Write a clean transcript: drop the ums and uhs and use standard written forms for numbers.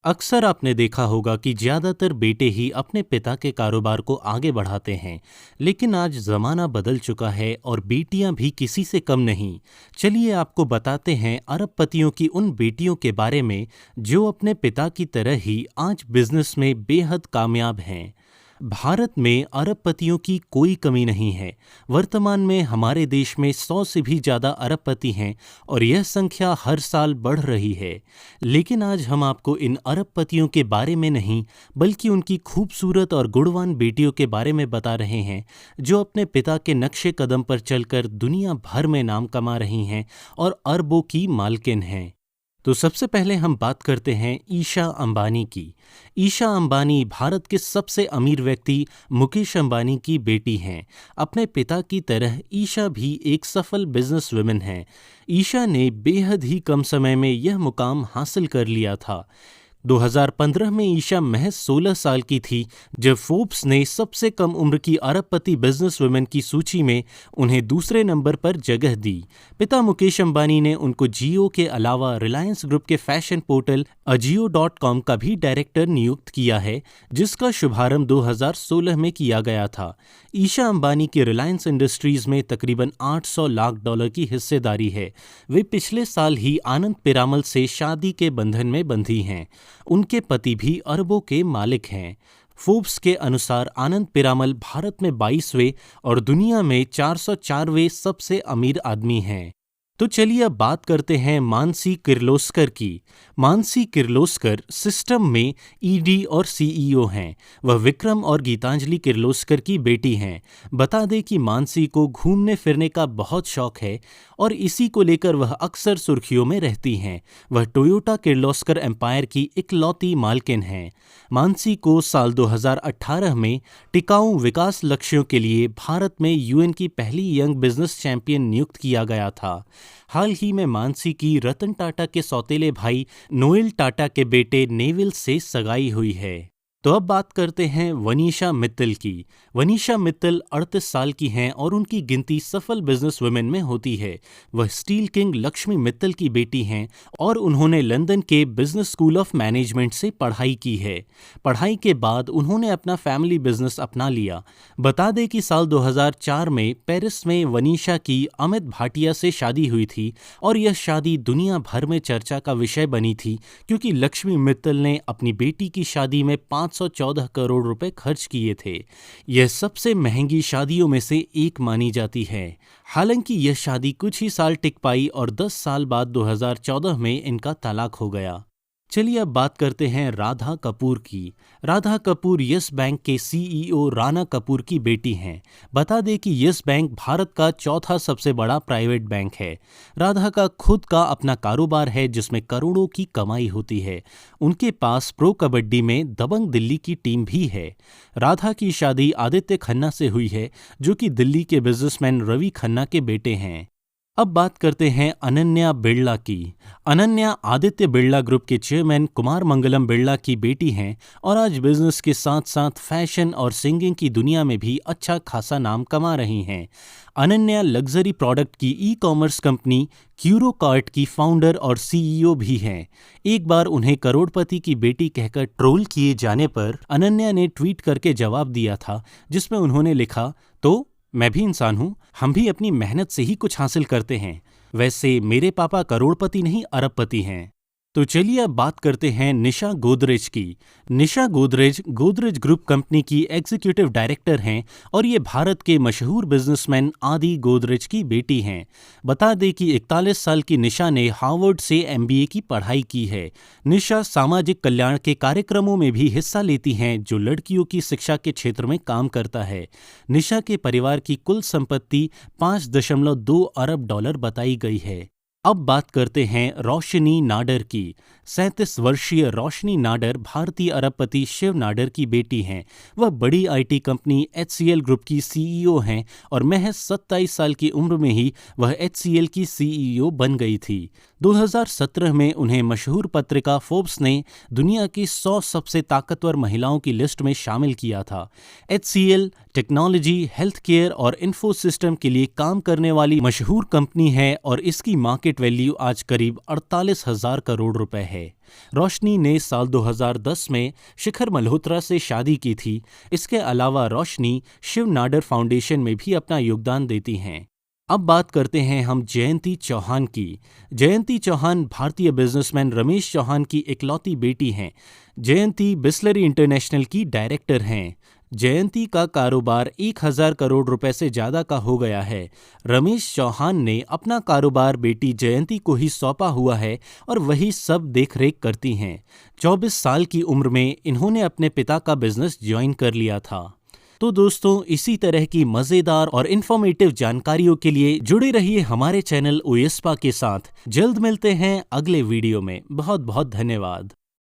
अक्सर आपने देखा होगा कि ज़्यादातर बेटे ही अपने पिता के कारोबार को आगे बढ़ाते हैं, लेकिन आज ज़माना बदल चुका है और बेटियां भी किसी से कम नहीं। चलिए आपको बताते हैं अरबपतियों की उन बेटियों के बारे में जो अपने पिता की तरह ही आज बिजनेस में बेहद कामयाब हैं। भारत में अरबपतियों की कोई कमी नहीं है। वर्तमान में हमारे देश में 100 से भी ज़्यादा अरबपति हैं और यह संख्या हर साल बढ़ रही है। लेकिन आज हम आपको इन अरबपतियों के बारे में नहीं, बल्कि उनकी खूबसूरत और गुणवान बेटियों के बारे में बता रहे हैं, जो अपने पिता के नक्शे कदम पर चलकर दुनिया भर में नाम कमा रही हैं और अरबों की मालकिन हैं। तो सबसे पहले हम बात करते हैं ईशा अंबानी की। ईशा अंबानी भारत के सबसे अमीर व्यक्ति मुकेश अंबानी की बेटी हैं। अपने पिता की तरह ईशा भी एक सफल बिजनेस वुमेन हैं। ईशा ने बेहद ही कम समय में यह मुकाम हासिल कर लिया था। 2015 में ईशा महज 16 साल की थी जब फोर्ब्स ने सबसे कम उम्र की अरबपति बिजनेस वुमेन की सूची में उन्हें दूसरे नंबर पर जगह दी। पिता मुकेश अंबानी ने उनको जियो के अलावा रिलायंस ग्रुप के फैशन पोर्टल अजियो.com का भी डायरेक्टर नियुक्त किया है, जिसका शुभारंभ 2016 में किया गया था। ईशा अंबानी की रिलायंस इंडस्ट्रीज में तकरीबन $800 लाख की हिस्सेदारी है। वे पिछले साल ही आनंद पीरामल से शादी के बंधन में बंधी हैं। उनके पति भी अरबों के मालिक हैं। फोर्ब्स के अनुसार आनंद पीरामल भारत में 22वें और दुनिया में 404वें सबसे अमीर आदमी हैं। तो चलिए अब बात करते हैं मानसी किर्लोस्कर की। मानसी किर्लोस्कर सिस्टम में ईडी और सीईओ हैं। वह विक्रम और गीतांजलि किर्लोस्कर की बेटी हैं। बता दें कि मानसी को घूमने फिरने का बहुत शौक है और इसी को लेकर वह अक्सर सुर्खियों में रहती हैं। वह टोयोटा किर्लोस्कर एम्पायर की इकलौती मालकिन हैं। मानसी को साल 2018 में टिकाऊ विकास लक्ष्यों के लिए भारत में यूएन की पहली यंग बिजनेस चैंपियन नियुक्त किया गया था। हाल ही में मानसी की रतन टाटा के सौतेले भाई नोएल टाटा के बेटे नेविल से सगाई हुई है। तो अब बात करते हैं वनीशा मित्तल की। वनीशा मित्तल 38 साल की हैं और उनकी गिनती सफल बिजनेस वुमेन में होती है। वह स्टील किंग लक्ष्मी मित्तल की बेटी हैं और उन्होंने लंदन के बिजनेस स्कूल ऑफ मैनेजमेंट से पढ़ाई की है। पढ़ाई के बाद उन्होंने अपना फैमिली बिजनेस अपना लिया। बता दें कि साल 2004 में पेरिस में वनीशा की अमित भाटिया से शादी हुई थी और यह शादी दुनिया भर में चर्चा का विषय बनी थी, क्योंकि लक्ष्मी मित्तल ने अपनी बेटी की शादी में 514 करोड़ रुपए खर्च किए थे। यह सबसे महंगी शादियों में से एक मानी जाती है। हालांकि यह शादी कुछ ही साल टिक पाई और 10 साल बाद 2014 में इनका तलाक हो गया। चलिए अब बात करते हैं राधा कपूर की। राधा कपूर यस बैंक के सीईओ राणा कपूर की बेटी हैं। बता दें कि यस बैंक भारत का चौथा सबसे बड़ा प्राइवेट बैंक है। राधा का खुद का अपना कारोबार है जिसमें करोड़ों की कमाई होती है। उनके पास प्रो कबड्डी में दबंग दिल्ली की टीम भी है। राधा की शादी आदित्य खन्ना से हुई है, जो कि दिल्ली के बिजनेसमैन रवि खन्ना के बेटे हैं। अब बात करते हैं अनन्या बिड़ला की। अनन्या आदित्य बिड़ला ग्रुप के चेयरमैन कुमार मंगलम बिड़ला की बेटी हैं और आज बिजनेस के साथ साथ फैशन और सिंगिंग की दुनिया में भी अच्छा खासा नाम कमा रही हैं। अनन्या लग्जरी प्रोडक्ट की ई-कॉमर्स कंपनी क्यूरोकार्ट की फाउंडर और सीईओ भी हैं। एक बार उन्हें करोड़पति की बेटी कहकर ट्रोल किए जाने पर अनन्या ने ट्वीट करके जवाब दिया था, जिसमें उन्होंने लिखा, तो मैं भी इंसान हूँ, हम भी अपनी मेहनत से ही कुछ हासिल करते हैं। वैसे मेरे पापा करोड़पति नहीं अरबपति हैं। तो चलिए अब बात करते हैं निशा गोदरेज की। निशा गोदरेज गोदरेज ग्रुप कंपनी की एग्जीक्यूटिव डायरेक्टर हैं और ये भारत के मशहूर बिजनेसमैन आदि गोदरेज की बेटी हैं। बता दें कि 41 साल की निशा ने हार्वर्ड से एमबीए की पढ़ाई की है। निशा सामाजिक कल्याण के कार्यक्रमों में भी हिस्सा लेती हैं जो लड़कियों की शिक्षा के क्षेत्र में काम करता है। निशा के परिवार की कुल संपत्ति $5.2 अरब बताई गई है। अब बात करते हैं रोशनी नाडर की। 37 वर्षीय रोशनी नाडर भारतीय अरबपति शिव नाडर की बेटी हैं। वह बड़ी आईटी कंपनी HCL ग्रुप की सीईओ हैं और महज 27 साल की उम्र में ही वह HCL की सीईओ बन गई थी। 2017 में उन्हें मशहूर पत्रिका फोर्ब्स ने दुनिया की 100 सबसे ताकतवर महिलाओं की लिस्ट में शामिल किया था। HCL टेक्नोलॉजी, हेल्थ केयर और इंफो सिस्टम के लिए काम करने वाली मशहूर कंपनी है और इसकी मार्केट वैल्यू आज करीब 48,000 करोड़ रुपए है। है। रोशनी ने साल 2010 में शिखर मल्होत्रा से शादी की थी। इसके अलावा रोशनी शिव नाडर फाउंडेशन में भी अपना योगदान देती हैं। अब बात करते हैं हम जयंती चौहान की। जयंती चौहान भारतीय बिजनेसमैन रमेश चौहान की इकलौती बेटी हैं। जयंती बिस्लरी इंटरनेशनल की डायरेक्टर हैं। जयंती का कारोबार 1000 करोड़ रुपए से ज़्यादा का हो गया है। रमेश चौहान ने अपना कारोबार बेटी जयंती को ही सौंपा हुआ है और वही सब देखरेख करती हैं। 24 साल की उम्र में इन्होंने अपने पिता का बिजनेस ज्वाइन कर लिया था। तो दोस्तों, इसी तरह की मज़ेदार और इन्फॉर्मेटिव जानकारियों के लिए जुड़े रहिए हमारे चैनल ओएसपा के साथ। जल्द मिलते हैं अगले वीडियो में। बहुत बहुत धन्यवाद।